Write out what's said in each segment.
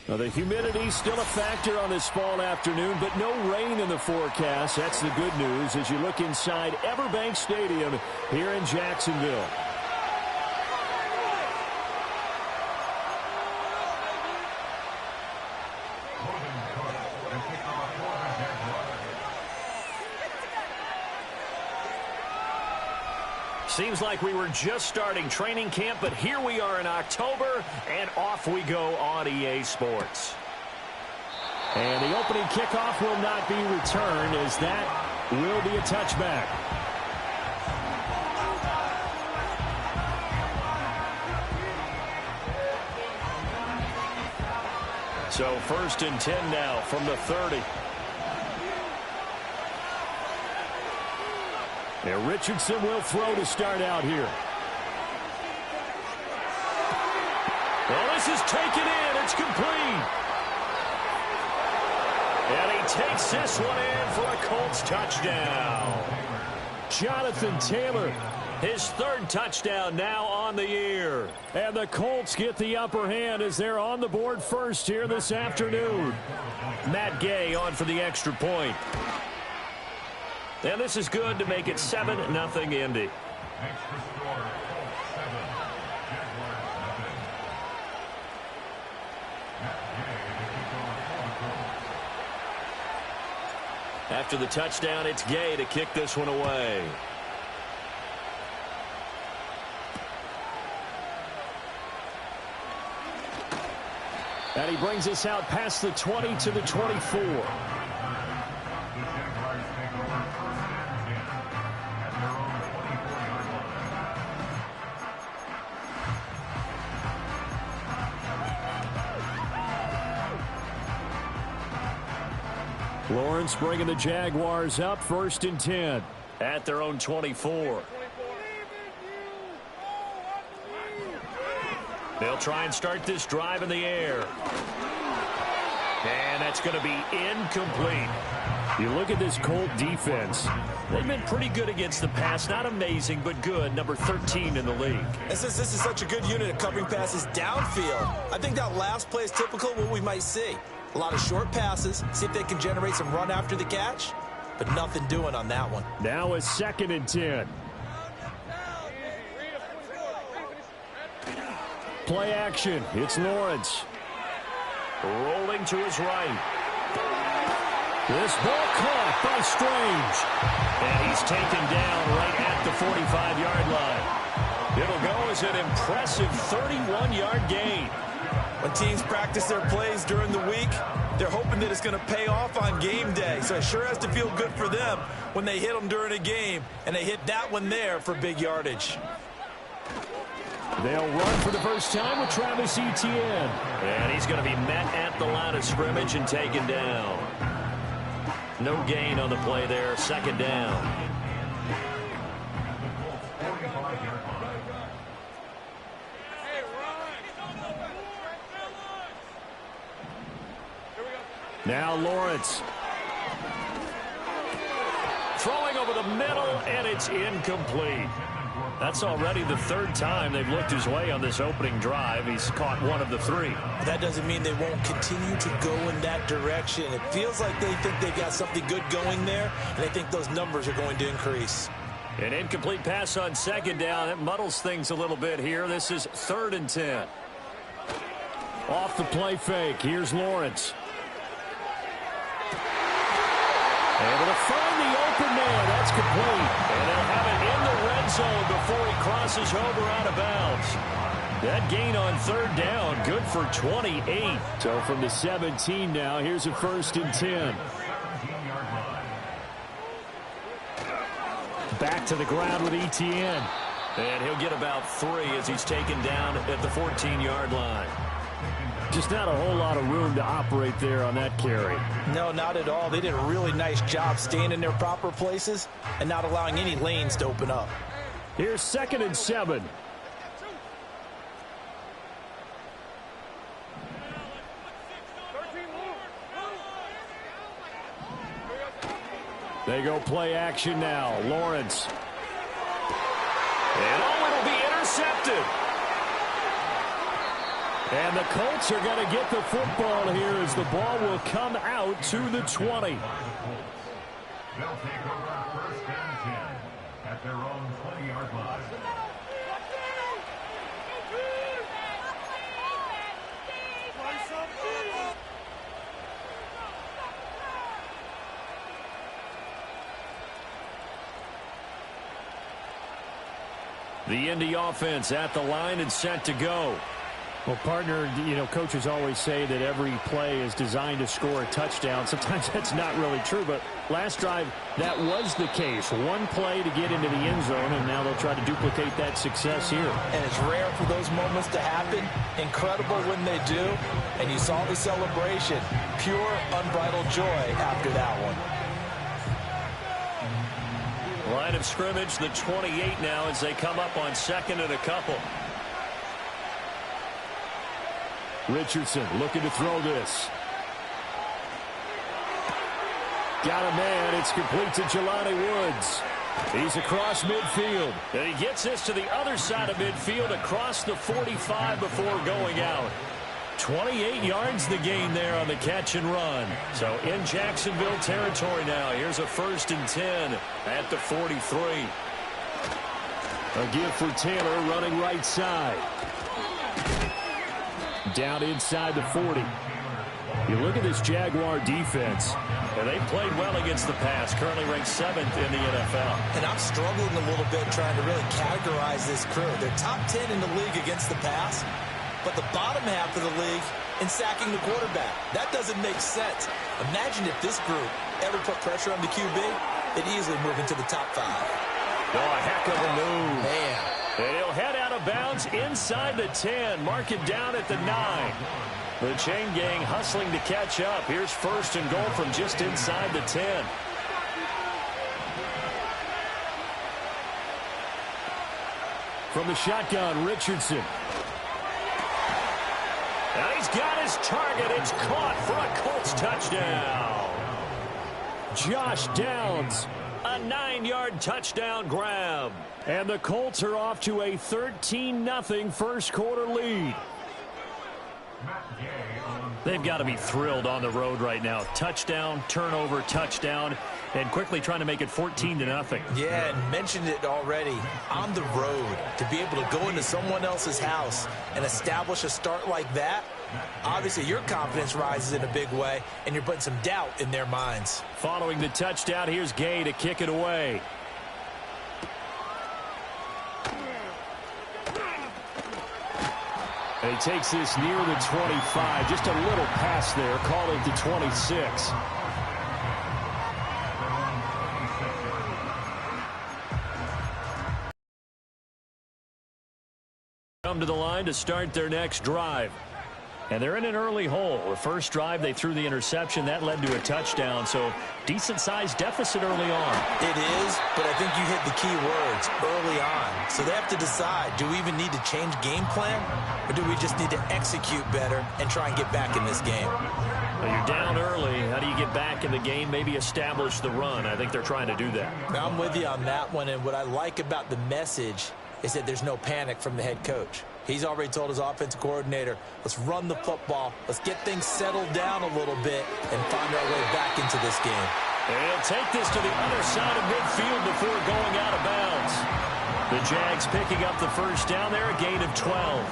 Well, the humidity still a factor on this fall afternoon, but no rain in the forecast. That's the good news as you look inside Everbank Stadium here in Jacksonville. Seems like we were just starting training camp, but here we are in October, and off we go on EA Sports. And the opening kickoff will not be returned, as that will be a touchback. So 1st and 10 now from the 30. And Richardson will throw to start out here. Well, this is taken in. It's complete. And he takes this one in for a Colts touchdown. Jonathan Taylor, his 3rd touchdown now on the year. And the Colts get the upper hand as they're on the board first here this afternoon. Matt Gay on for the extra point. And this is good to make it 7-0 Indy. After the touchdown, it's Gay to kick this one away. And he brings us out past the 20 to the 24. Lawrence bringing the Jaguars up 1st and 10. At their own 24. They'll try and start this drive in the air. And that's going to be incomplete. You look at this Colt defense. They've been pretty good against the pass. Not amazing, but good. Number 13 in the league. And since this is such a good unit of covering passes downfield, I think that last play is typical of what we might see. A lot of short passes, see if they can generate some run after the catch, but nothing doing on that one. Now a 2nd and 10. Play action. It's Lawrence. Rolling to his right. This ball caught by Strange. And he's taken down right at the 45-yard line. It'll go as an impressive 31-yard gain. When teams practice their plays during the week, they're hoping that it's going to pay off on game day. So it sure has to feel good for them when they hit them during a game, and they hit that one there for big yardage. They'll run for the first time with Travis Etienne. And he's going to be met at the line of scrimmage and taken down. No gain on the play there, 2nd down. Now Lawrence. Throwing over the middle, and it's incomplete. That's already the 3rd time they've looked his way on this opening drive. He's caught 1 of the 3. That doesn't mean they won't continue to go in that direction. It feels like they think they've got something good going there, and they think those numbers are going to increase. An incomplete pass on 2nd down. It muddles things a little bit here. This is 3rd and 10. Off the play fake. Here's Lawrence. Able to find the open man. That's complete. And they'll have it in the red zone before he crosses over out of bounds. That gain on 3rd down, good for 28. So from the 17 now, here's a 1st and 10. Back to the ground with Etienne. And he'll get about 3 as he's taken down at the 14-yard line. Just not a whole lot of room to operate there on that carry. No, not at all. They did a really nice job staying in their proper places and not allowing any lanes to open up. Here's 2nd and 7. They go play action now. Lawrence. And it'll be intercepted. And the Colts are going to get the football here as the ball will come out to the 20. They'll take over first and 10 at their own 20-yard line. The Indy offense at the line and set to go. Well, partner, coaches always say that every play is designed to score a touchdown. Sometimes that's not really true, but last drive, that was the case. One play to get into the end zone, and now they'll try to duplicate that success here. And it's rare for those moments to happen. Incredible when they do. And you saw the celebration. Pure, unbridled joy after that one. Line of scrimmage, the 28 now as they come up on second and a couple. Richardson looking to throw this. Got a man. It's complete to Jelani Woods. He's across midfield. And he gets this to the other side of midfield across the 45 before going out. 28 yards the gain there on the catch and run. So in Jacksonville territory now. Here's a 1st and 10 at the 43. A give for Taylor running right side. Down inside the 40. You look at this Jaguar defense. And they played well against the pass. Currently ranked 7th in the NFL. And I'm struggling a little bit trying to really categorize this crew. They're top 10 in the league against the pass, but the bottom half of the league in sacking the quarterback. That doesn't make sense. Imagine if this group ever put pressure on the QB, they'd easily move into the top 5. Oh, a heck of a move. Man. And he'll head out of bounds inside the 10. Mark it down at the 9. The chain gang hustling to catch up. Here's 1st and goal from just inside the 10. From the shotgun, Richardson. And he's got his target. It's caught for a Colts touchdown. Josh Downs. A 9-yard touchdown grab. And the Colts are off to a 13-0 first quarter lead. They've got to be thrilled on the road right now. Touchdown, turnover, touchdown, and quickly trying to make it 14-0. Yeah, and mentioned it already. On the road, to be able to go into someone else's house and establish a start like that, obviously your confidence rises in a big way, and you're putting some doubt in their minds. Following the touchdown, here's Gay to kick it away. And he takes this near the 25. Just a little pass there. Call it the 26. Come to the line to start their next drive. And they're in an early hole. The first drive, they threw the interception. That led to a touchdown. So decent-sized deficit early on. It is, but I think you hit the key words, early on. So they have to decide, do we even need to change game plan? Or do we just need to execute better and try and get back in this game? Well, you're down early. How do you get back in the game? Maybe establish the run. I think they're trying to do that. I'm with you on that one. And what I like about the message is that there's no panic from the head coach. He's already told his offensive coordinator, let's run the football, let's get things settled down a little bit and find our way back into this game. And he'll take this to the other side of midfield before going out of bounds. The Jags picking up the first down there, a gain of 12.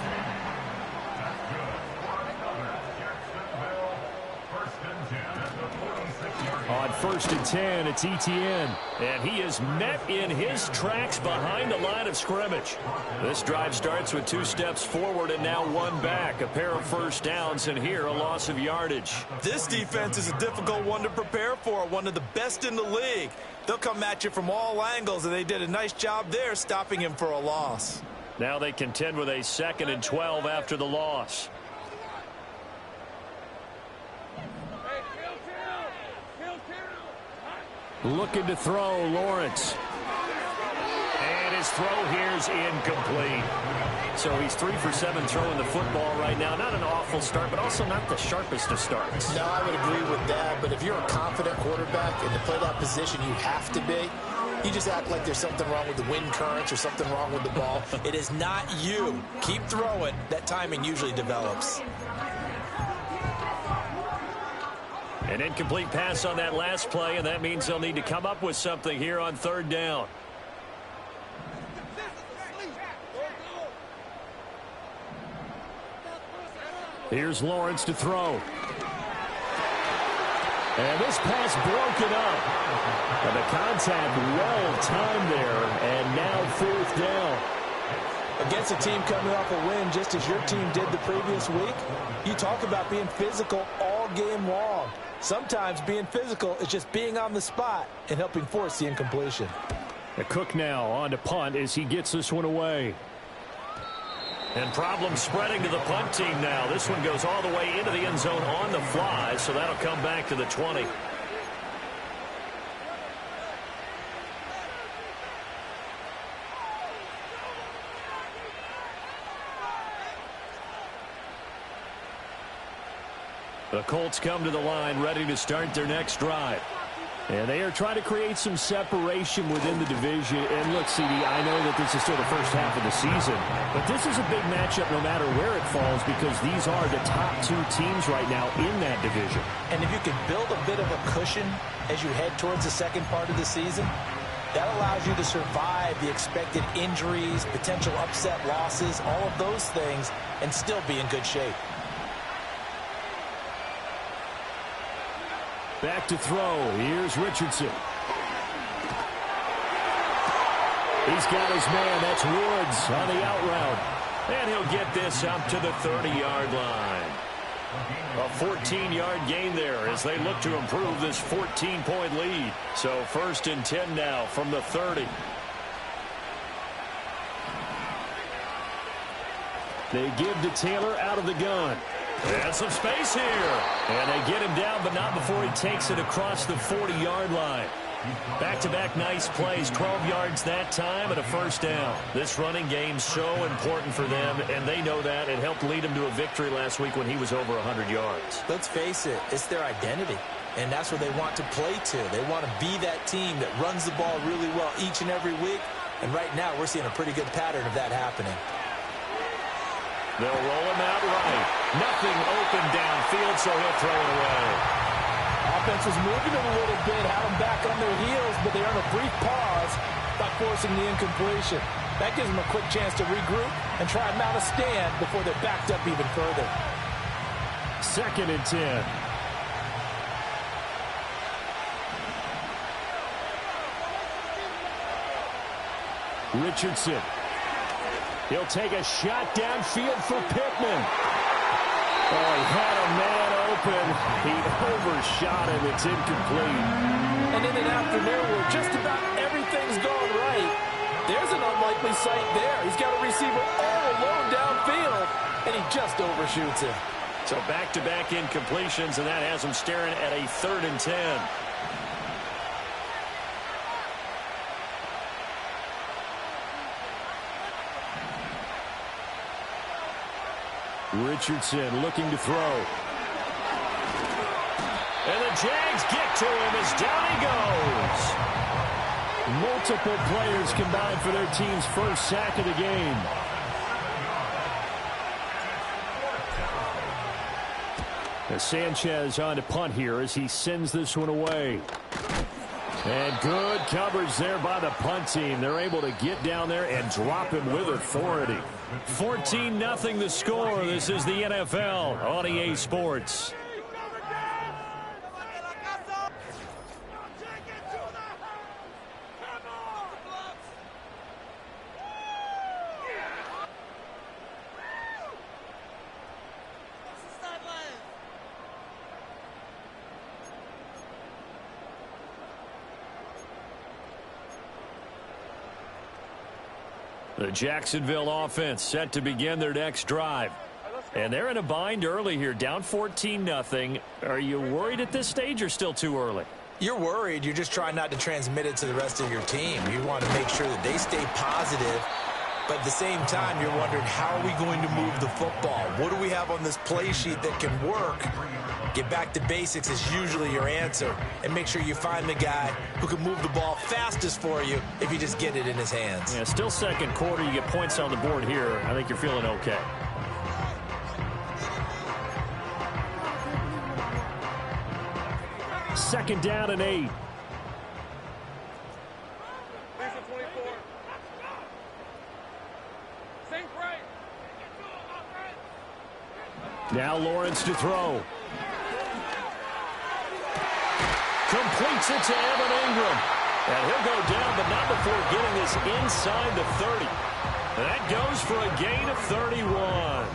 On 1st and 10, it's ETN. And he is met in his tracks behind the line of scrimmage. This drive starts with 2 steps forward and now 1 back. A pair of first downs, and here a loss of yardage. This defense is a difficult one to prepare for, one of the best in the league. They'll come at you from all angles, and they did a nice job there stopping him for a loss. Now they contend with a 2nd and 12 after the loss. Looking to throw, Lawrence. And his throw here's incomplete. So he's 3 for 7 throwing the football right now. Not an awful start, but also not the sharpest of starts. No, I would agree with that. But if you're a confident quarterback and to play that position, you have to be. You just act like there's something wrong with the wind currents or something wrong with the ball. It is not you. Keep throwing. That timing usually develops. An incomplete pass on that last play, and that means they'll need to come up with something here on third down. Here's Lawrence to throw. And this pass broken up. And the contact well timed there, and now fourth down. Against a team coming off a win just as your team did the previous week, you talk about being physical all game long. Sometimes being physical is just being on the spot and helping force the incompletion. The Cook now on to punt as he gets this one away. And problems spreading to the punt team now. This one goes all the way into the end zone on the fly, so that'll come back to the 20. The Colts come to the line ready to start their next drive. And they are trying to create some separation within the division. And look, CD, I know that this is still the first half of the season, but this is a big matchup no matter where it falls because these are the top two teams right now in that division. And if you can build a bit of a cushion as you head towards the second part of the season, that allows you to survive the expected injuries, potential upset losses, all of those things, and still be in good shape. Back to throw. Here's Richardson. He's got his man. That's Woods on the out route. And he'll get this up to the 30-yard line. A 14-yard gain there as they look to improve this 14-point lead. So first and 10 now from the 30. They give to Taylor out of the gun. And some space here. And they get him down, but not before he takes it across the 40-yard line. Back-to-back nice plays, 12 yards that time and a first down. This running game's so important for them, and they know that. It helped lead him to a victory last week when he was over 100 yards. Let's face it, it's their identity, and that's what they want to play to. They want to be that team that runs the ball really well each and every week, and right now we're seeing a pretty good pattern of that happening. They'll roll him out right. Nothing open downfield, so he'll throw it away. Offense was moving them a little bit, had them back on their heels, but they earned a brief pause by forcing the incompletion. That gives them a quick chance to regroup and try and mount a stand before they're backed up even further. 2nd and 10. Richardson. He'll take a shot downfield for Pittman. Oh, he had a man open. He overshot him. It's incomplete. And in an afternoon where just about everything's going right, there's an unlikely sight there. He's got a receiver all alone downfield, and he just overshoots him. So back-to-back incompletions, and that has him staring at a 3rd and 10. Richardson looking to throw. And the Jags get to him as down he goes. Multiple players combined for their team's first sack of the game. As Sanchez on to punt here as he sends this one away. And good coverage there by the punt team. They're able to get down there and drop him with authority. 14-0 the score. This is the NFL on EA Sports. The Jacksonville offense set to begin their next drive. And they're in a bind early here, down 14-0. Are you worried at this stage or still too early? You're worried. You're just trying not to transmit it to the rest of your team. You want to make sure that they stay positive But at the same time, you're wondering, how are we going to move the football? What do we have on this play sheet that can work? Get back to basics is usually your answer. And make sure you find the guy who can move the ball fastest for you if you just get it in his hands. Yeah, still second quarter. You get points on the board here. I think you're feeling okay. Second down and 8. Now Lawrence to throw. Completes it to Evan Ingram. And he'll go down, but not before getting this inside the 30. And that goes for a gain of 31.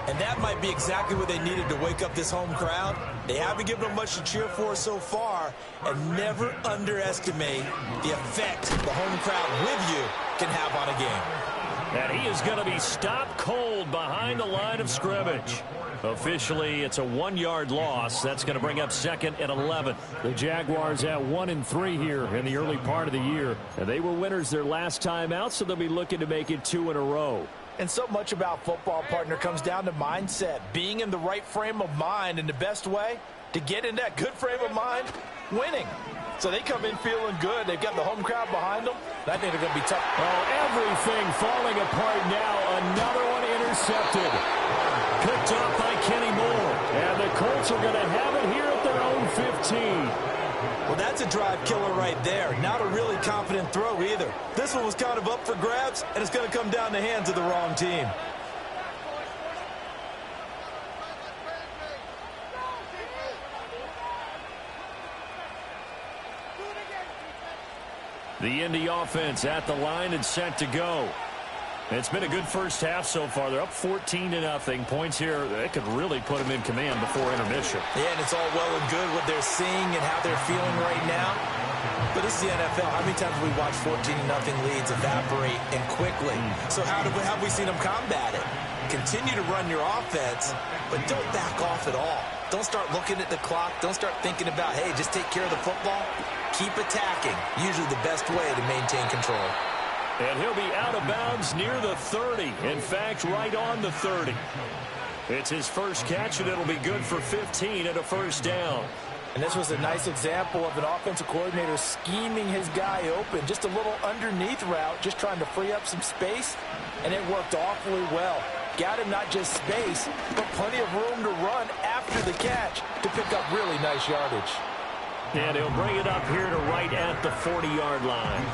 And that might be exactly what they needed to wake up this home crowd. They haven't given them much to cheer for so far. And never underestimate the effect the home crowd with you can have on a game. And he is going to be stopped cold behind the line of scrimmage. Officially, it's a 1-yard loss. That's going to bring up 2nd and 11. The Jaguars at 1-3 here in the early part of the year. And they were winners their last time out, so they'll be looking to make it 2 in a row. And so much about football, partner, comes down to mindset. Being in the right frame of mind, and the best way to get in that good frame of mind, winning. So they come in feeling good. They've got the home crowd behind them. I think they're going to be tough. Oh, everything falling apart now. Another one intercepted. Picked up by Kenny Moore. And the Colts are going to have it here at their own 15. Well, that's a drive killer right there. Not a really confident throw either. This one was kind of up for grabs, and it's going to come down the hands of the wrong team. The Indy offense at the line and set to go. It's been a good first half so far. They're up 14-0. Points here, that could really put them in command before intermission. Yeah, and it's all well and good what they're seeing and how they're feeling right now. But this is the NFL. How many times have we watched 14-0 leads evaporate and quickly? So how have we seen them combat it? Continue to run your offense, but don't back off at all. Don't start looking at the clock. Don't start thinking about, hey, just take care of the football. Keep attacking. Usually the best way to maintain control. And he'll be out of bounds near the 30. In fact, right on the 30. It's his first catch, and it'll be good for 15 and a first down. And this was a nice example of an offensive coordinator scheming his guy open. Just a little underneath route, just trying to free up some space, and it worked awfully well. Got him not just space, but plenty of room to run after the catch to pick up really nice yardage. And he'll bring it up here to right at the 40-yard line.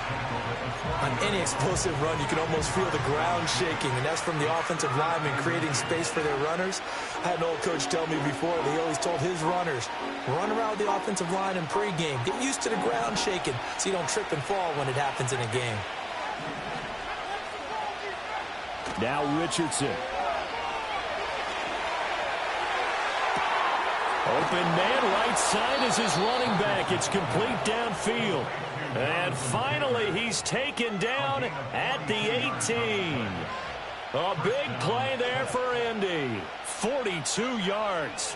On any explosive run, you can almost feel the ground shaking, and that's from the offensive linemen creating space for their runners. I had an old coach tell me before, he always told his runners, run around the offensive line in pregame. Get used to the ground shaking so you don't trip and fall when it happens in a game. Now Richardson. Open man, right side is his running back. It's complete downfield. And finally, he's taken down at the 18. A big play there for Indy. 42 yards.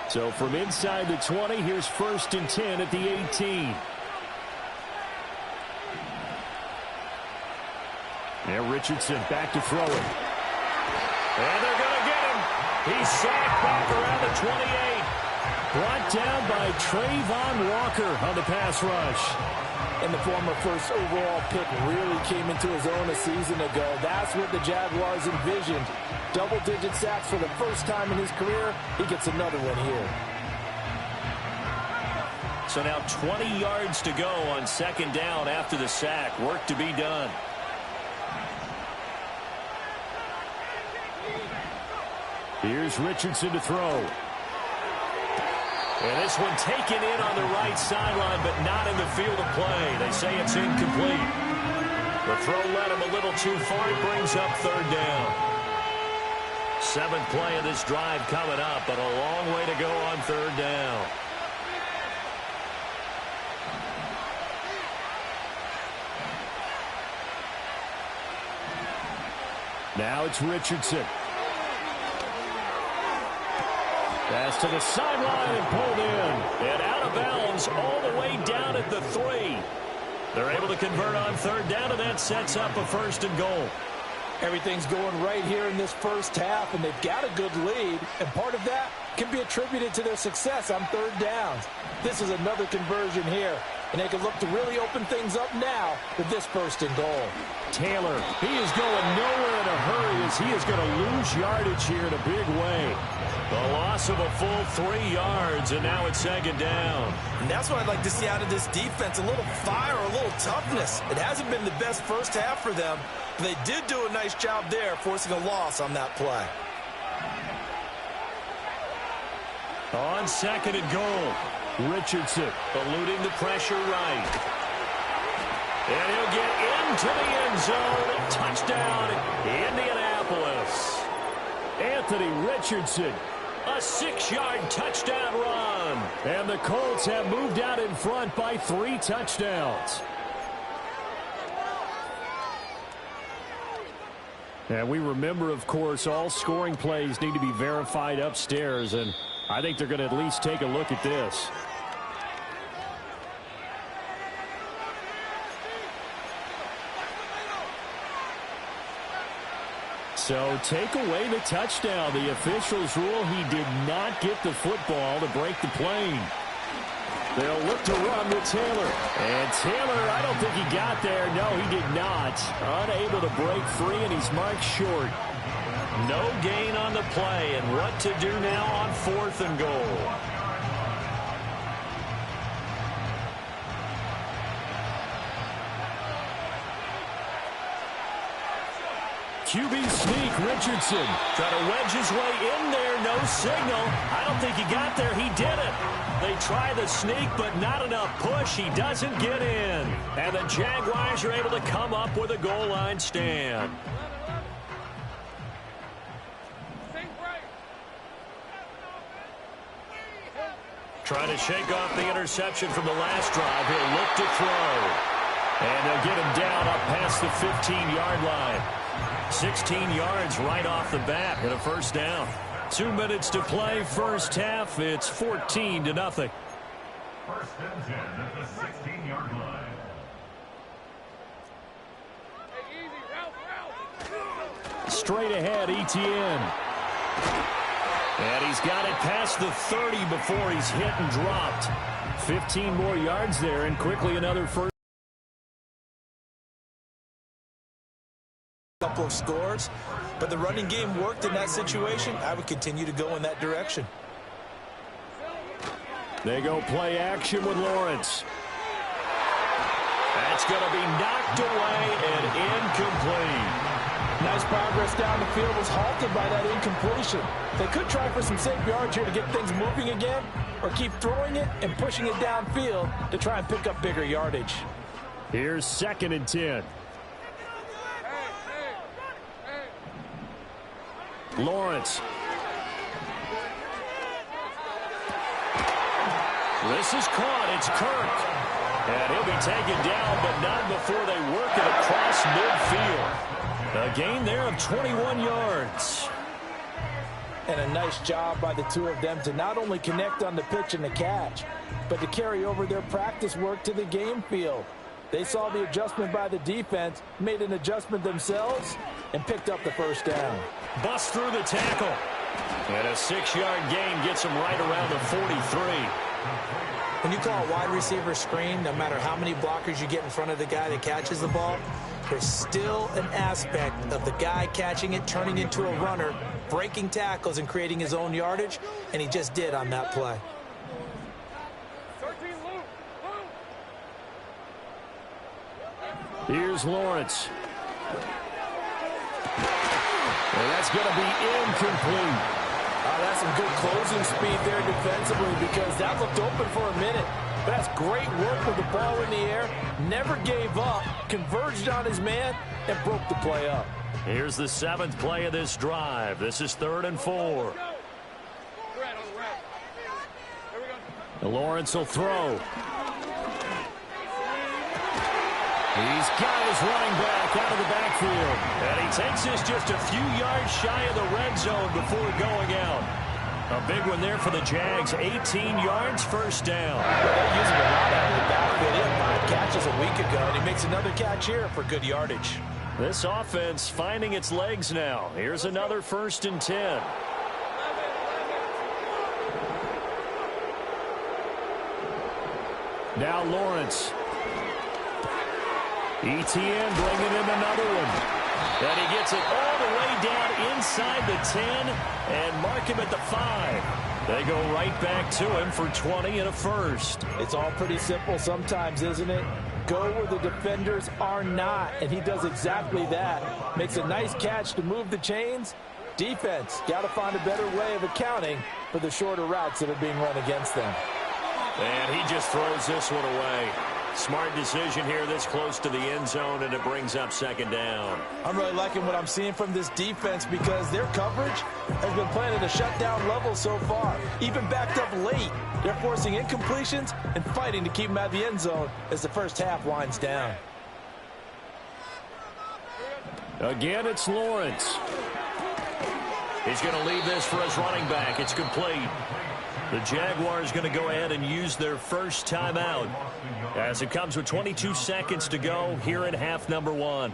So from inside the 20, here's 1st and 10 at the 18. Now Richardson back to throw it. And they're going to get him. He's sacked back around the 28. Brought down by Trayvon Walker on the pass rush. And the former first overall pick really came into his own a season ago. That's what the Jaguars envisioned. Double-digit sacks for the first time in his career. He gets another one here. So now 20 yards to go on 2nd down after the sack. Work to be done. Here's Richardson to throw. And this one taken in on the right sideline, but not in the field of play. They say it's incomplete. The throw led him a little too far. It brings up 3rd down. 7th play of this drive coming up, but a long way to go on 3rd down. Now it's Richardson. Pass to the sideline and pulled in. And out of bounds all the way down at the 3. They're able to convert on third down, and that sets up a first and goal. Everything's going right here in this first half, and they've got a good lead, and part of that can be attributed to their success on third downs. This is another conversion here, and they can look to really open things up now with this first and goal. Taylor, he is going nowhere in a hurry as he is going to lose yardage here in a big way. The loss of a full 3 yards, and now it's second down. And that's what I'd like to see out of this defense, a little fire, a little toughness. It hasn't been the best first half for them, but they did do a nice job there, forcing a loss on that play. On second and goal, Richardson eluding the pressure right. And he'll get into the end zone. Touchdown, Indianapolis. Anthony Richardson. A 6-yard touchdown run. And the Colts have moved out in front by 3 touchdowns. And we remember, of course, all scoring plays need to be verified upstairs, and I think they're going to at least take a look at this. So take away the touchdown. The officials rule he did not get the football to break the plane. They'll look to run with Taylor. And Taylor, I don't think he got there. No, he did not. Unable to break free, and he's marked short. No gain on the play, and what to do now on fourth and goal. QB sneak, Richardson. Trying to wedge his way in there, no signal. I don't think he got there, he did it. They try the sneak, but not enough push. He doesn't get in. And the Jaguars are able to come up with a goal line stand. Trying to shake off the interception from the last drive. He'll look to throw. And they'll get him down up past the 15-yard line. 16 yards right off the bat and a first down. 2 minutes to play first half. It's 14-0. First and 10 at the 16-yard line. Straight ahead, Etienne. And he's got it past the 30 before he's hit and dropped. 15 more yards there, and quickly another first. Couple of scores, but the running game worked in that situation. I would continue to go in that direction. They go play action with Lawrence. That's going to be knocked away and incomplete. Nice progress down the field was halted by that incompletion. They could try for some safe yards here to get things moving again, or keep throwing it and pushing it downfield to try and pick up bigger yardage. Here's second and 10. Lawrence. This is caught. It's Kirk. And he'll be taken down, but not before they work it across midfield. A gain there of 21 yards. And a nice job by the two of them to not only connect on the pitch and the catch, but to carry over their practice work to the game field. They saw the adjustment by the defense, made an adjustment themselves, and picked up the first down. Bust through the tackle. And a 6-yard gain gets him right around the 43. When you call a wide receiver screen, no matter how many blockers you get in front of the guy that catches the ball, there's still an aspect of the guy catching it, turning into a runner, breaking tackles and creating his own yardage, and he just did on that play. Here's Lawrence. And that's going to be incomplete. That's some good closing speed there defensively, because that looked open for a minute. But that's great work with the ball in the air. Never gave up, converged on his man, and broke the play up. Here's the 7th play of this drive. This is 3rd and 4. Lawrence will throw. He's got his running back out of the backfield. And he takes this just a few yards shy of the red zone before going out. A big one there for the Jags. 18 yards, first down. They're using a lot out of the backfield. They have 5 catches a week ago, and he makes another catch here for good yardage. This offense finding its legs now. Here's another 1st and 10. Now Lawrence. ETN bringing in another one. And he gets it all the way down inside the 10 and mark him at the 5. They go right back to him for 20 and a first. It's all pretty simple sometimes, isn't it? Go where the defenders are not, and he does exactly that. Makes a nice catch to move the chains. Defense, got to find a better way of accounting for the shorter routes that are being run against them. And he just throws this one away. Smart decision here this close to the end zone, and it brings up 2nd down. I'm really liking what I'm seeing from this defense because their coverage has been playing at a shutdown level so far. Even backed up late, they're forcing incompletions and fighting to keep them out of the end zone as the first half winds down. Again, it's Lawrence. He's going to leave this for his running back. It's complete. The Jaguars going to go ahead and use their first timeout as it comes with 22 seconds to go here in half number 1.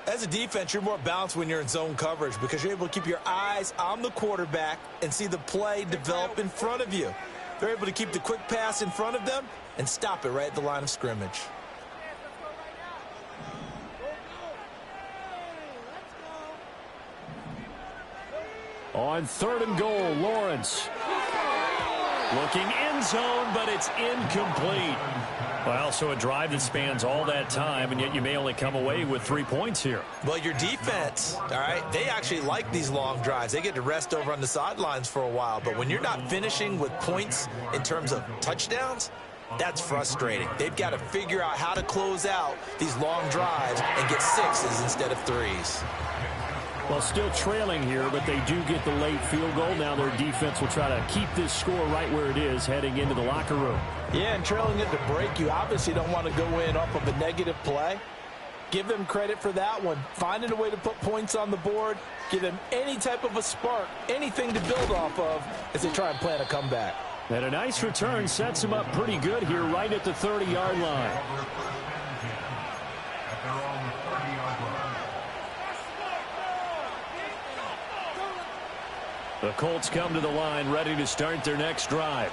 As a defense, you're more balanced when you're in zone coverage because you're able to keep your eyes on the quarterback and see the play develop in front of you. They're able to keep the quick pass in front of them and stop it right at the line of scrimmage. On 3rd and goal, Lawrence. Looking end zone, but it's incomplete. Well, so a drive that spans all that time, and yet you may only come away with 3 points here. Well, your defense, all right, they actually like these long drives. They get to rest over on the sidelines for a while. But when you're not finishing with points in terms of touchdowns, that's frustrating. They've got to figure out how to close out these long drives and get 6s instead of 3s. Well, still trailing here, but they do get the late field goal. Now their defense will try to keep this score right where it is heading into the locker room. Yeah, and trailing it to break, you obviously don't want to go in off of a negative play. Give them credit for that one. Finding a way to put points on the board, give them any type of a spark, anything to build off of as they try and plan a comeback. And a nice return sets him up pretty good here right at the 30-yard line. The Colts come to the line ready to start their next drive.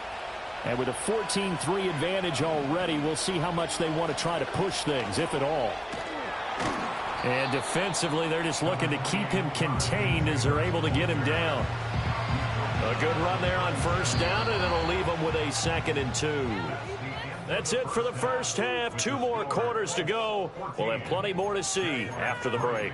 And with a 14-3 advantage already, we'll see how much they want to try to push things, if at all. And defensively, they're just looking to keep him contained as they're able to get him down. A good run there on 1st down, and it'll leave them with a 2nd and 2. That's it for the first half. 2 more quarters to go. We'll have plenty more to see after the break.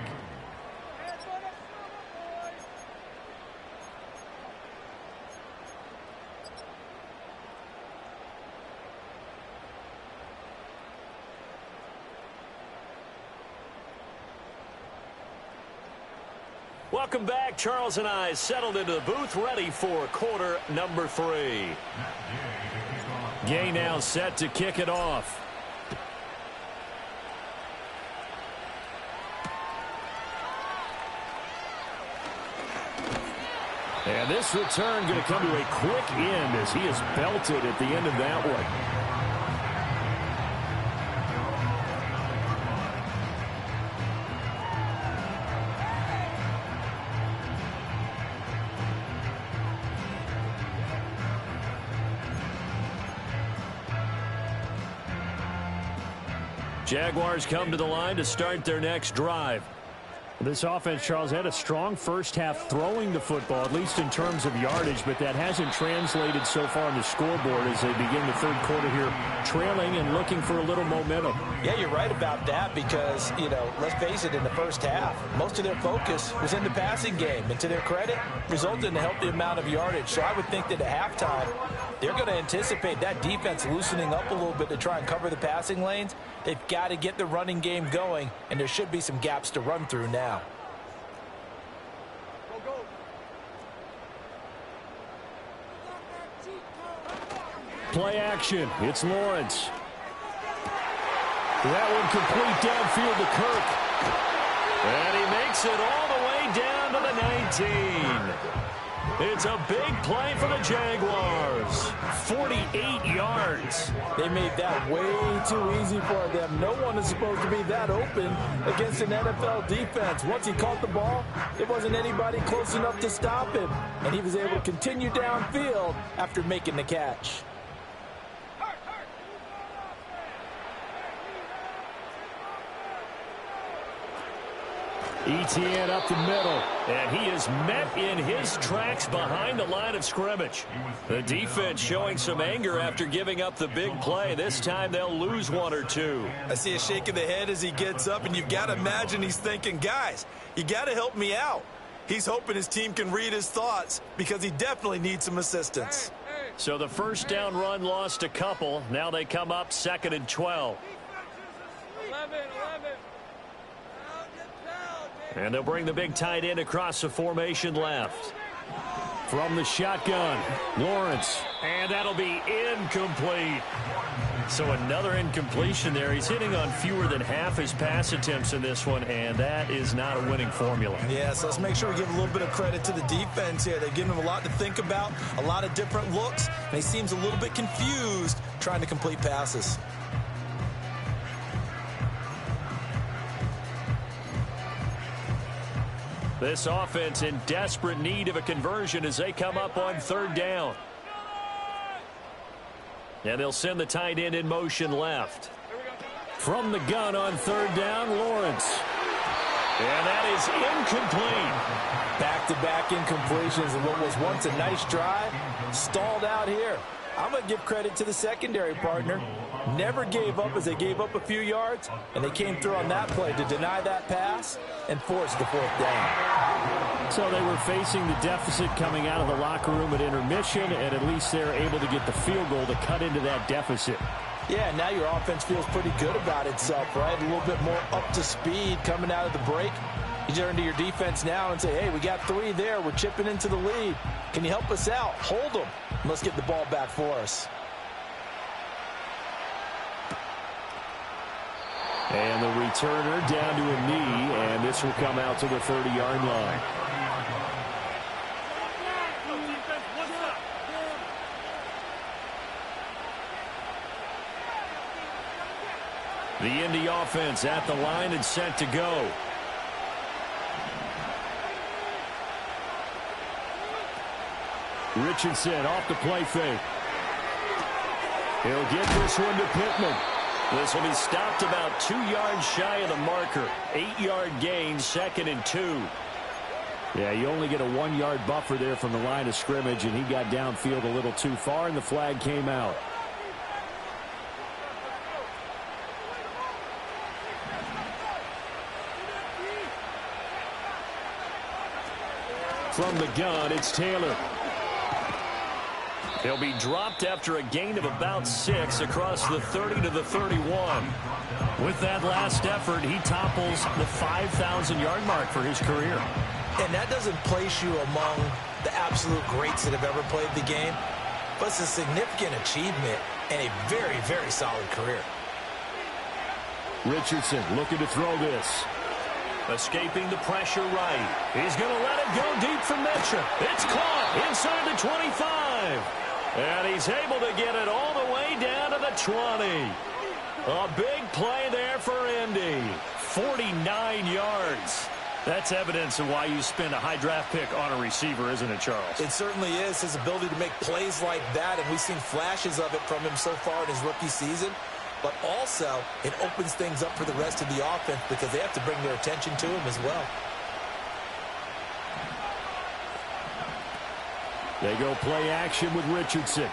Welcome back. Charles and I settled into the booth, ready for quarter number 3. Gay now set to kick it off. And this return going to come to a quick end as he is belted at the end of that one. Jaguars come to the line to start their next drive. This offense, Charles, had a strong first half throwing the football, at least in terms of yardage, but that hasn't translated so far on the scoreboard as they begin the 3rd quarter here, trailing and looking for a little momentum. Yeah, you're right about that because, you know, let's face it, in the first half, most of their focus was in the passing game, and to their credit, resulted in a healthy amount of yardage. So I would think that at halftime, they're going to anticipate that defense loosening up a little bit to try and cover the passing lanes. They've got to get the running game going, and there should be some gaps to run through now. Play action. It's Lawrence. That one complete downfield to Kirk. And he makes it all the way down to the 19. It's a big play for the Jaguars. 48 yards. They made that way too easy for them. No one is supposed to be that open against an NFL defense. Once he caught the ball, there wasn't anybody close enough to stop him. And he was able to continue downfield after making the catch. Etienne up the middle, and he is met in his tracks behind the line of scrimmage. The defense showing some anger after giving up the big play. This time they'll lose one or two. I see a shake of the head as he gets up, and you've got to imagine he's thinking, guys, you got to help me out. He's hoping his team can read his thoughts because he definitely needs some assistance. So the first down run lost a couple. Now they come up 2nd and 12. 11. And they'll bring the big tight end across the formation left. From the shotgun, Lawrence. And that'll be incomplete. So another incompletion there. He's hitting on fewer than half his pass attempts in this one, and that is not a winning formula. Yeah, so let's make sure we give a little bit of credit to the defense here. They've given him a lot to think about, a lot of different looks, and he seems a little bit confused trying to complete passes. This offense in desperate need of a conversion as they come up on 3rd down. And they'll send the tight end in motion left. From the gun on 3rd down, Lawrence. And that is incomplete. Back-to-back incompletions and what was once a nice drive stalled out here. I'm going to give credit to the secondary partner. Never gave up as they gave up a few yards, and they came through on that play to deny that pass and force the 4th down. So they were facing the deficit coming out of the locker room at intermission, and at least they're able to get the field goal to cut into that deficit. Yeah, now your offense feels pretty good about itself, right? A little bit more up to speed coming out of the break. You turn to your defense now and say, hey, we got 3 there. We're chipping into the lead. Can you help us out? Hold them. Let's get the ball back for us. And the returner down to a knee, and this will come out to the 30-yard line. The Indy offense at the line and set to go. Richardson off the play fake. He'll get this one to Pittman. This will be stopped about 2 yards shy of the marker. 8-yard gain, 2nd and 2. Yeah, you only get a 1-yard buffer there from the line of scrimmage, and he got downfield a little too far, and the flag came out. From the gun, it's Taylor. He'll be dropped after a gain of about 6 across the 30 to the 31. With that last effort, he topples the 5,000-yard mark for his career. And that doesn't place you among the absolute greats that have ever played the game, but it's a significant achievement and a very, very solid career. Richardson looking to throw this. Escaping the pressure right. He's going to let it go deep for Mitchell. It's caught inside the 25. And he's able to get it all the way down to the 20. A big play there for Indy. 49 yards. That's evidence of why you spend a high draft pick on a receiver, isn't it, Charles? It certainly is. His ability to make plays like that, and we've seen flashes of it from him so far in his rookie season. But also, it opens things up for the rest of the offense because they have to bring their attention to him as well. They go play action with Richardson.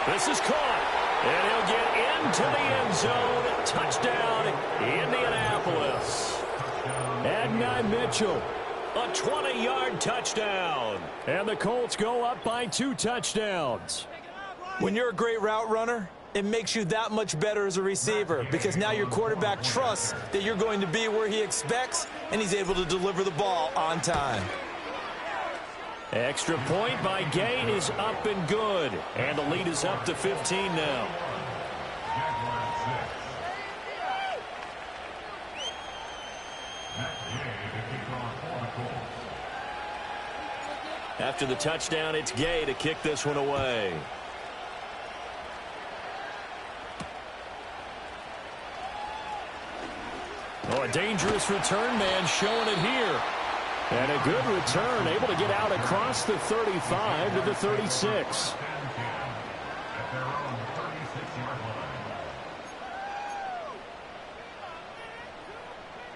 This is caught. And he'll get into the end zone. Touchdown, Indianapolis. Adonai Mitchell. A 20-yard touchdown. And the Colts go up by 2 touchdowns. When you're a great route runner, it makes you that much better as a receiver because now your quarterback trusts that you're going to be where he expects, and he's able to deliver the ball on time. Extra point by Gain is up and good. And the lead is up to 15 now. After the touchdown, it's Gay to kick this one away. Oh, a dangerous return man showing it here. And a good return, able to get out across the 35 to the 36.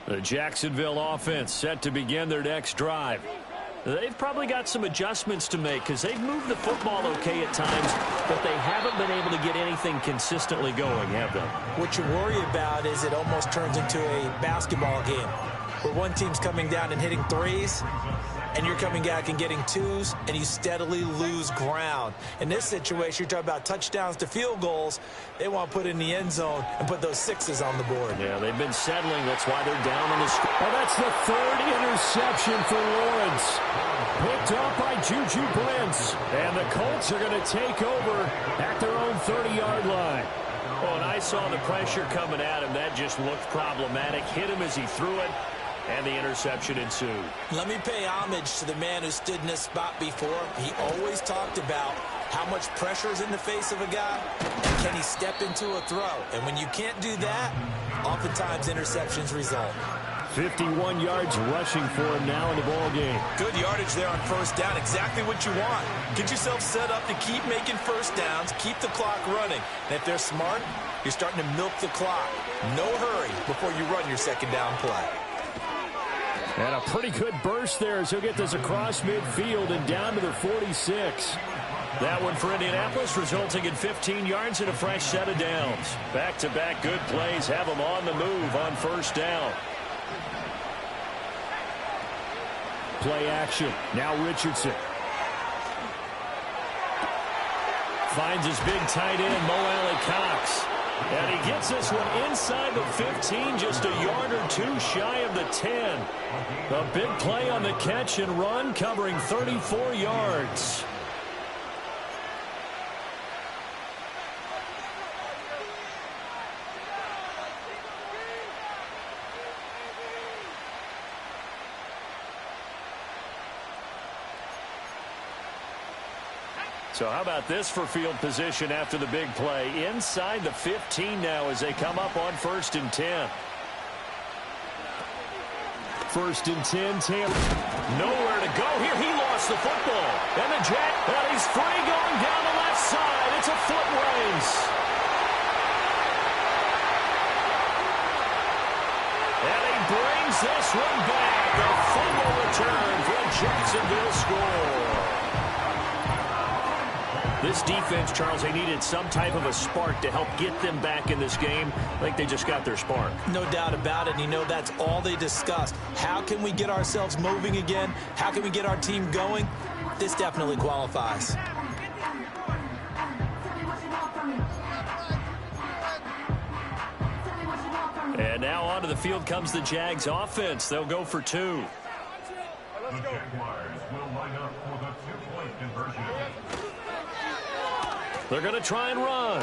The Jacksonville offense set to begin their next drive. They've probably got some adjustments to make because they've moved the football okay at times, but they haven't been able to get anything consistently going, have they? What you worry about is it almost turns into a basketball game where one team's coming down and hitting threes, and you're coming back and getting twos, and you steadily lose ground. In this situation, you're talking about touchdowns to field goals. They want to put in the end zone and put those sixes on the board. Yeah, they've been settling. That's why they're down on the score. Well, that's the third interception for Lawrence. Picked up by Juju Brents. And the Colts are going to take over at their own 30-yard line. Oh, and I saw the pressure coming at him. That just looked problematic. Hit him as he threw it. And the interception ensued. Let me pay homage to the man who stood in this spot before. He always talked about how much pressure is in the face of a guy, and can he step into a throw. And when you can't do that, oftentimes interceptions result. 51 yards rushing for him now in the ball game. Good yardage there on first down. Exactly what you want. Get yourself set up to keep making first downs, keep the clock running. And if they're smart, you're starting to milk the clock. No hurry before you run your second down play. And a pretty good burst there as he'll get this across midfield and down to the 46. That one for Indianapolis, resulting in 15 yards and a fresh set of downs. Back-to-back good plays have them on the move on first down. Play action. Now Richardson. Finds his big tight end, Mo Alley-Cox. And he gets this one inside the 15, just a yard or two shy of the 10. A big play on the catch and run, covering 34 yards. So how about this for field position after the big play? Inside the 15 now as they come up on 1st and 10. 1st and 10, Taylor. Nowhere to go here. He lost the football. And the Jack, and he's free going down the left side. It's a foot race. And he brings this one back. A fumble return for a Jacksonville score. This defense, Charles, they needed some type of a spark to help get them back in this game. I think they just got their spark. No doubt about it. And you know that's all they discussed. How can we get ourselves moving again? How can we get our team going? This definitely qualifies. And now onto the field comes the Jags offense. They'll go for 2. The Jaguars will line up for the two-point conversion. They're going to try and run.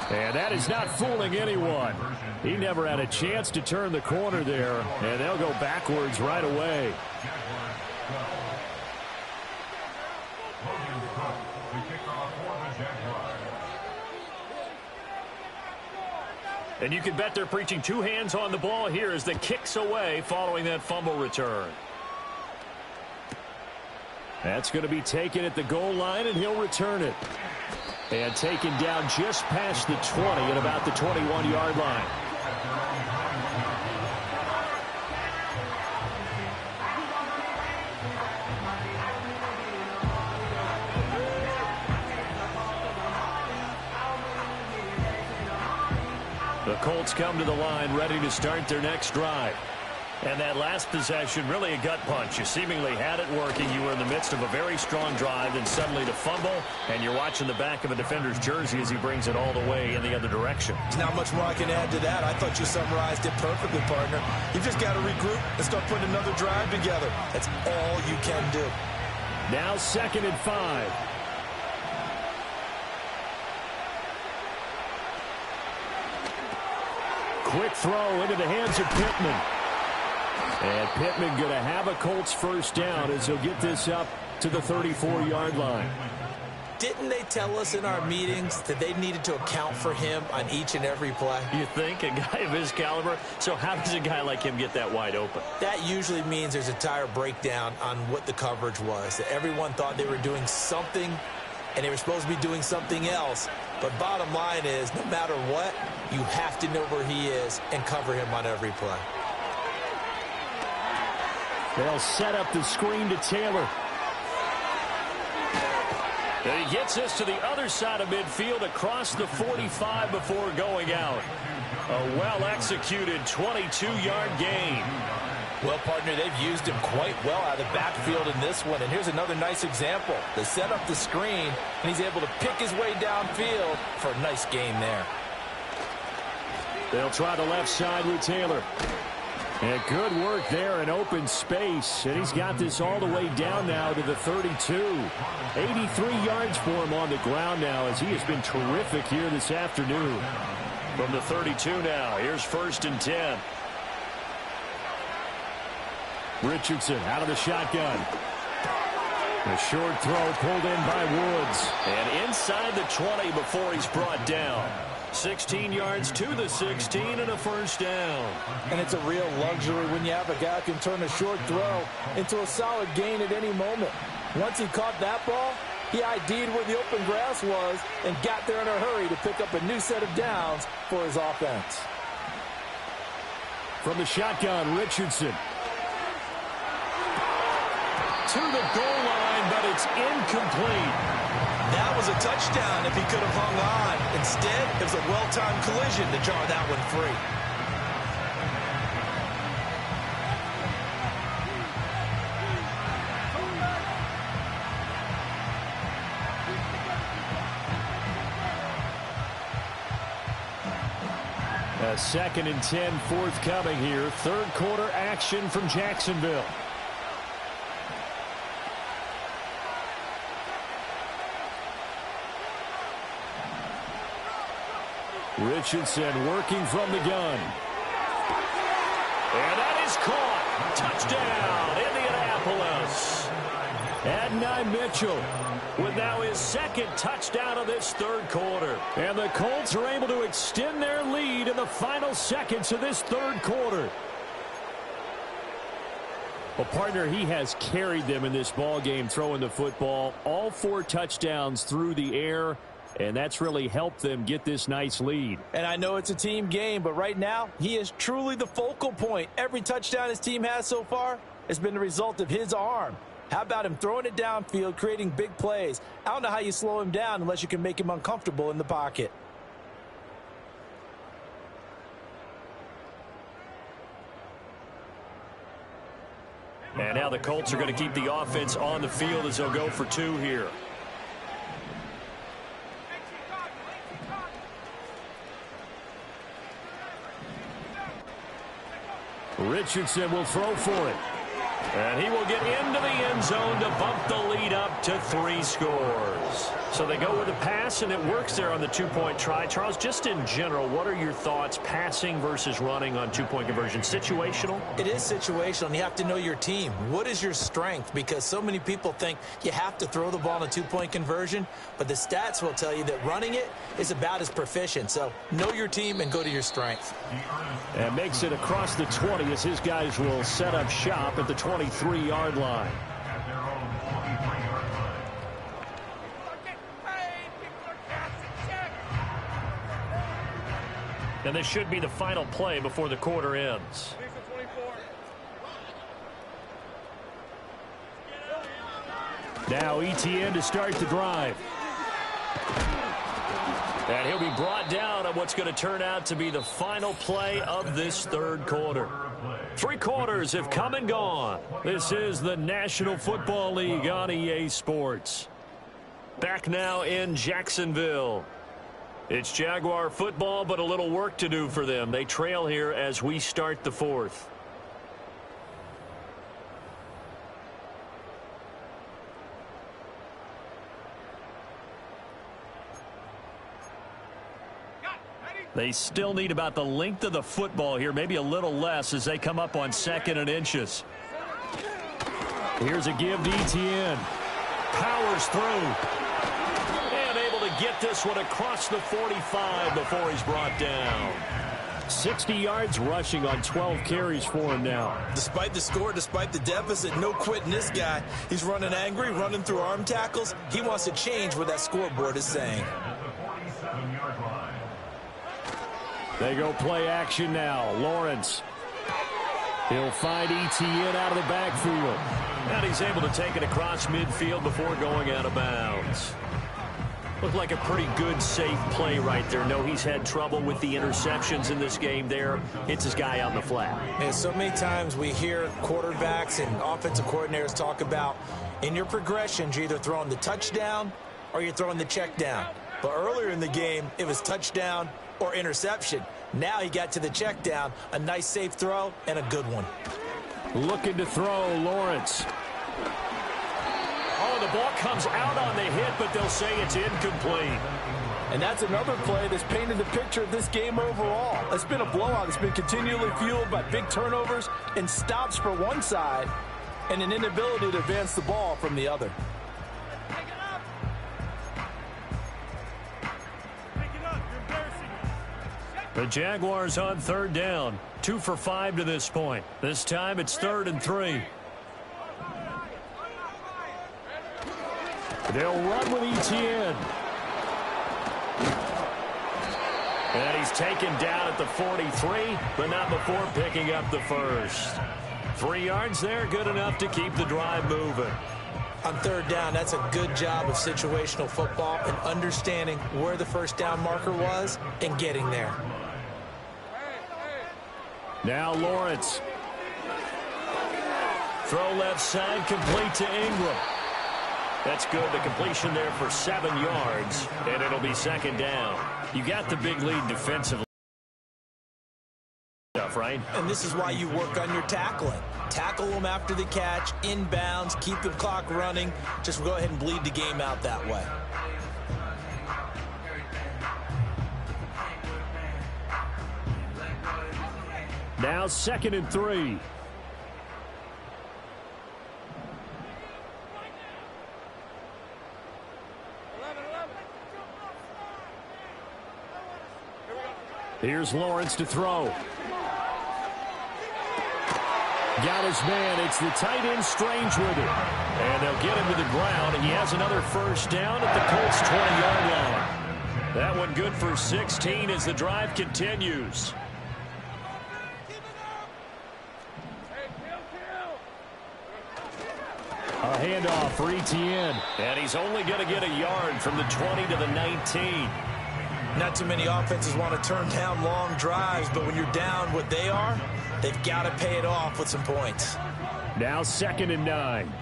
And that is not fooling anyone. He never had a chance to turn the corner there, and they'll go backwards right away. And you can bet they're preaching 2 hands on the ball here as the kick's away following that fumble return. That's going to be taken at the goal line, and he'll return it. And taken down just past the 20 at about the 21-yard line. The Colts come to the line ready to start their next drive. And that last possession, really a gut punch. You seemingly had it working. You were in the midst of a very strong drive, and suddenly to fumble, and you're watching the back of a defender's jersey as he brings it all the way in the other direction. There's not much more I can add to that. I thought you summarized it perfectly, partner. You've just got to regroup and start putting another drive together. That's all you can do. Now 2nd and 5. Quick throw into the hands of Pittman. And Pittman going to have a Colts first down as he'll get this up to the 34-yard line. Didn't they tell us in our meetings that they needed to account for him on each and every play? You think? A guy of his caliber? So how does a guy like him get that wide open? That usually means there's a entire breakdown on what the coverage was. That everyone thought they were doing something, and they were supposed to be doing something else. But bottom line is, no matter what, you have to know where he is and cover him on every play. They'll set up the screen to Taylor. And he gets us to the other side of midfield across the 45 before going out. A well-executed 22-yard gain. Well, partner, they've used him quite well out of the backfield in this one. And here's another nice example. They set up the screen, and he's able to pick his way downfield for a nice gain there. They'll try the left side with Taylor. And good work there in open space. And he's got this all the way down now to the 32. 83 yards for him on the ground now as he has been terrific here this afternoon. From the 32 now, here's 1st and 10. Richardson out of the shotgun. A short throw pulled in by Woods. And inside the 20 before he's brought down. 16 yards to the 16 and a first down. And it's a real luxury when you have a guy who can turn a short throw into a solid gain at any moment. Once he caught that ball, he ID'd where the open grass was and got there in a hurry to pick up a new set of downs for his offense. From the shotgun, Richardson. To the goal line, but it's incomplete. That was a touchdown if he could have hung on. Instead, it was a well-timed collision to jar that one free. A 2nd and 10 forthcoming here. Third quarter action from Jacksonville. Richardson working from the gun. And that is caught. Touchdown, Indianapolis. Adonai Mitchell with now his 2nd touchdown of this third quarter. And the Colts are able to extend their lead in the final seconds of this third quarter. Well, partner, he has carried them in this ball game throwing the football. All 4 touchdowns through the air. And that's really helped them get this nice lead. And I know it's a team game, but right now, he is truly the focal point. Every touchdown his team has so far has been the result of his arm. How about him throwing it downfield, creating big plays? I don't know how you slow him down unless you can make him uncomfortable in the pocket. And now the Colts are going to keep the offense on the field as they'll go for 2 here. Richardson will throw for it. And he will get into the end zone to bump the lead up to 3 scores. So they go with a pass, and it works there on the 2-point try. Charles, just in general, what are your thoughts passing versus running on 2-point conversion? Situational? It is situational, and you have to know your team. What is your strength? Because so many people think you have to throw the ball in a 2-point conversion, but the stats will tell you that running it is about as proficient. So know your team and go to your strength. And makes it across the 20 as his guys will set up shop at the 23-yard line. And this should be the final play before the quarter ends. Now ETN to start the drive. And he'll be brought down on what's going to turn out to be the final play of this third quarter. 3 quarters have come and gone. This is the National Football League on EA Sports. Back now in Jacksonville. It's Jaguar football, but a little work to do for them. They trail here as we start the 4th. They still need about the length of the football here, maybe a little less as they come up on 2nd and inches. Here's a give to Etienne. Powers through. And able to get this one across the 45 before he's brought down. 60 yards rushing on 12 carries for him now. Despite the score, despite the deficit, no quitting this guy. He's running angry, running through arm tackles. He wants to change what that scoreboard is saying. They go play action now. Lawrence. He'll find Etienne out of the backfield. And he's able to take it across midfield before going out of bounds. Looked like a pretty good, safe play right there. No, he's had trouble with the interceptions in this game there. Hits his guy on the flat. And so many times we hear quarterbacks and offensive coordinators talk about in your progressions, you're either throwing the touchdown or you're throwing the check down. But earlier in the game, it was touchdown or interception. Now he got to the check down, a nice safe throw and a good one. Looking to throw, Lawrence. Oh, the ball comes out on the hit, but they'll say it's incomplete. And that's another play that's painted the picture of this game overall. It's been a blowout. It's been continually fueled by big turnovers and stops for one side and an inability to advance the ball from the other. The Jaguars on 3rd down. 2 for 5 to this point. This time it's 3rd and 3. They'll run with Etienne. And he's taken down at the 43, but not before picking up the first. 3 yards there, good enough to keep the drive moving. On 3rd down, that's a good job of situational football and understanding where the first down marker was and getting there. Now Lawrence. Throw left side, complete to Ingram. That's good. The completion there for 7 yards, and it'll be 2nd down. You got the big lead defensively, right? And this is why you work on your tackling. Tackle them after the catch, inbounds, keep the clock running. Just go ahead and bleed the game out that way. Now 2nd and 3. Here's Lawrence to throw. Got his man. It's the tight end Strange with it. And they'll get him to the ground, and he has another first down at the Colts 20-yard line. That one good for 16 as the drive continues. A handoff for Etienne. And he's only going to get a yard from the 20 to the 19. Not too many offenses want to turn down long drives, but when you're down what they are, they've got to pay it off with some points. Now 2nd and 9.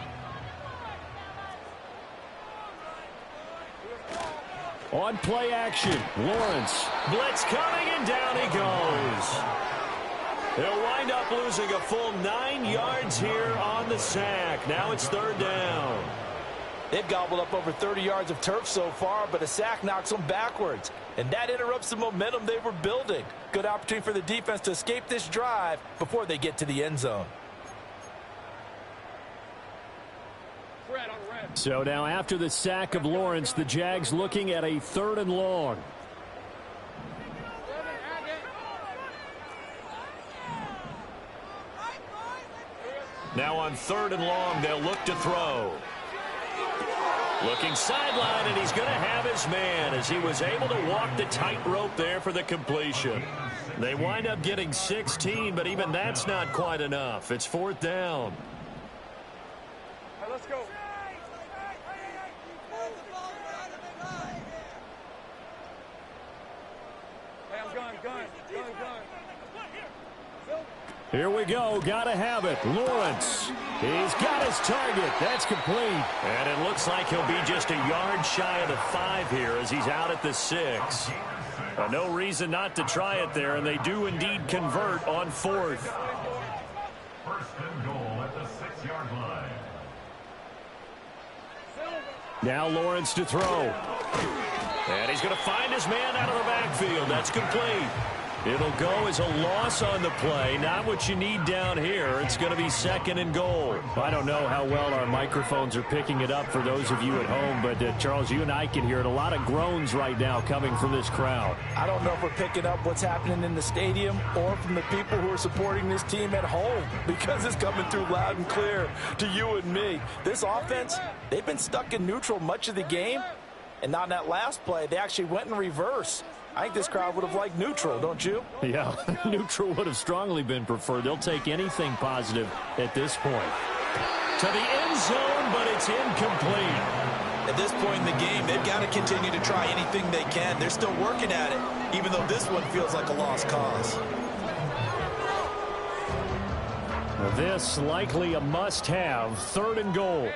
On play action, Lawrence. Blitz coming, and down he goes. They'll wind up losing a full 9 yards here on the sack. Now it's 3rd down. They've gobbled up over 30 yards of turf so far, but a sack knocks them backwards. And that interrupts the momentum they were building. Good opportunity for the defense to escape this drive before they get to the end zone. So now after the sack of Lawrence, the Jags looking at a 3rd and long. Now on 3rd and long, they'll look to throw. Looking sideline, and he's going to have his man as he was able to walk the tightrope there for the completion. They wind up getting 16, but even that's not quite enough. It's 4th down. Hey, let's go. Hey, I'm gun. Here we go. Got to have it. Lawrence. He's got his target. That's complete. And it looks like he'll be just a yard shy of the 5 here as he's out at the 6. No reason not to try it there, and they do indeed convert on 4th. First and goal at the 6-yard line. Now Lawrence to throw. And he's going to find his man out of the backfield. That's complete. It'll go as a loss on the play. Not what you need down here. It's going to be second and goal. I don't know how well our microphones are picking it up for those of you at home, but Charles, you and I can hear it. A lot of groans right now coming from this crowd. I don't know if we're picking up what's happening in the stadium or from the people who are supporting this team at home, because it's coming through loud and clear to you and me. This offense, they've been stuck in neutral much of the game, and on that last play, they actually went in reverse. I think this crowd would have liked neutral, don't you? Yeah, neutral would have strongly been preferred. They'll take anything positive at this point. To the end zone, but it's incomplete. At this point in the game, they've got to continue to try anything they can. They're still working at it, even though this one feels like a lost cause. This likely a must-have, third and goal.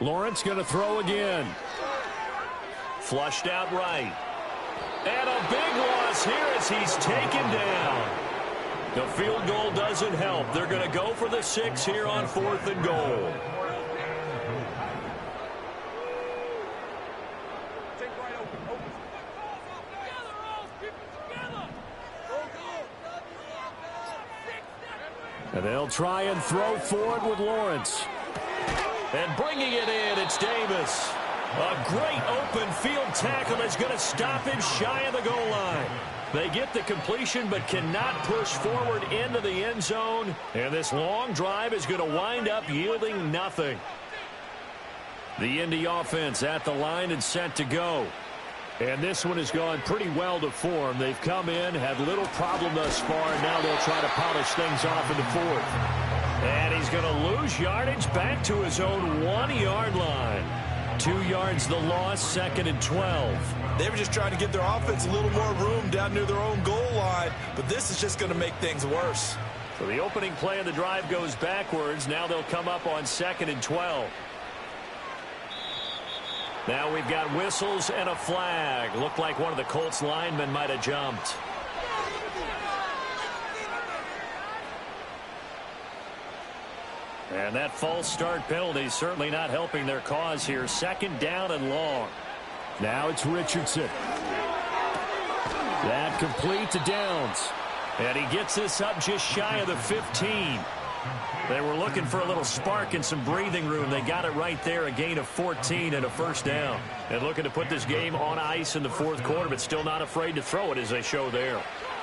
Lawrence going to throw again. Flushed out right. And a big loss here as he's taken down. The field goal doesn't help. They're going to go for the 6 here on 4th and goal. And they'll try and throw for it with Lawrence. And bringing it in, it's Davis. A great open field tackle that's going to stop him shy of the goal line. They get the completion but cannot push forward into the end zone. And this long drive is going to wind up yielding nothing. The Indy offense at the line and set to go. And this one has gone pretty well to form. They've come in, had little problem thus far, and now they'll try to polish things off in the 4th. And he's going to lose yardage back to his own 1-yard line. 2 yards the loss, 2nd and 12. They were just trying to give their offense a little more room down near their own goal line, but this is just going to make things worse. So the opening play of the drive goes backwards. Now they'll come up on 2nd and 12. Now we've got whistles and a flag. Looked like one of the Colts linemen might have jumped. And that false start penalty certainly not helping their cause here. 2nd down and long. Now it's Richardson. That complete to Downs. And he gets this up just shy of the 15. They were looking for a little spark and some breathing room. They got it right there, a gain of 14 and a 1st down. And looking to put this game on ice in the 4th quarter, but still not afraid to throw it as they show there.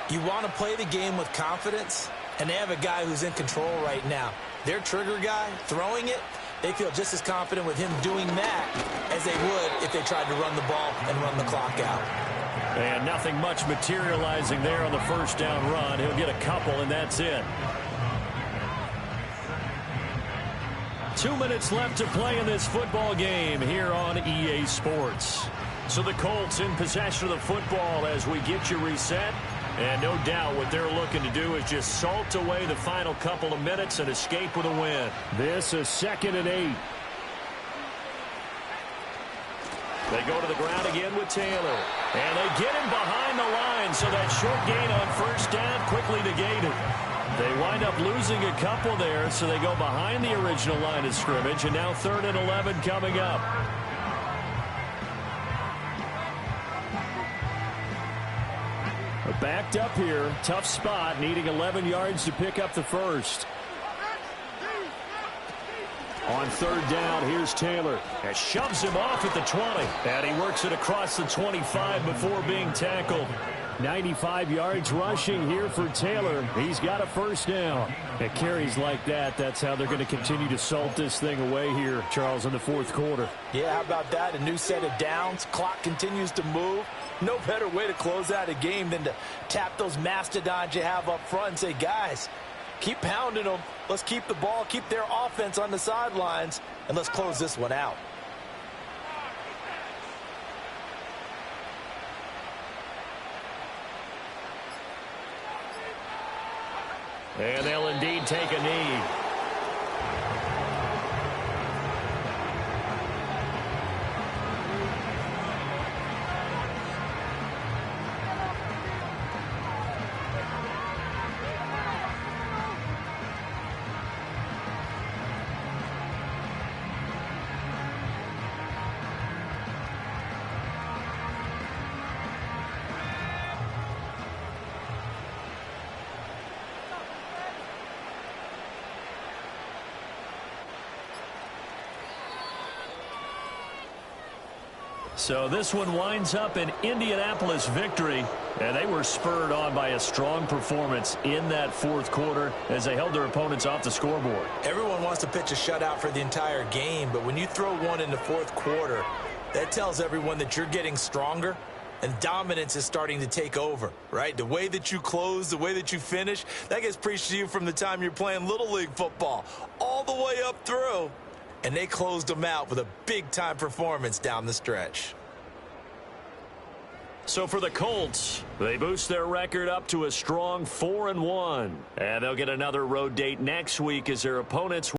You want to play the game with confidence, and they have a guy who's in control right now. Their trigger guy, throwing it, they feel just as confident with him doing that as they would if they tried to run the ball and run the clock out. And nothing much materializing there on the 1st down run. He'll get a couple, and that's it. 2 minutes left to play in this football game here on EA Sports. So the Colts in possession of the football as we get you reset. And no doubt what they're looking to do is just salt away the final couple of minutes and escape with a win. This is 2nd and 8. They go to the ground again with Taylor. And they get him behind the line, so that short gain on 1st down quickly negated. They wind up losing a couple there, so they go behind the original line of scrimmage, and now 3rd and 11 coming up. Backed up here, tough spot, needing 11 yards to pick up the 1st. On 3rd down, here's Taylor. And shoves him off at the 20. And he works it across the 25 before being tackled. 95 yards rushing here for Taylor. He's got a 1st down. At carries like that, that's how they're going to continue to salt this thing away here, Charles, in the 4th quarter. Yeah, how about that? A new set of downs. Clock continues to move. No better way to close out a game than to tap those mastodons you have up front and say, guys, keep pounding them. Let's keep the ball, keep their offense on the sidelines, and let's close this one out. And they'll indeed take a knee. So this one winds up an Indianapolis victory, and they were spurred on by a strong performance in that fourth quarter as they held their opponents off the scoreboard. Everyone wants to pitch a shutout for the entire game, but when you throw one in the fourth quarter, that tells everyone that you're getting stronger and dominance is starting to take over, right? The way that you close, the way that you finish, that gets preached to you from the time you're playing Little League football all the way up through. And they closed them out with a big-time performance down the stretch. So for the Colts, they boost their record up to a strong 4-1. And they'll get another road date next week as their opponents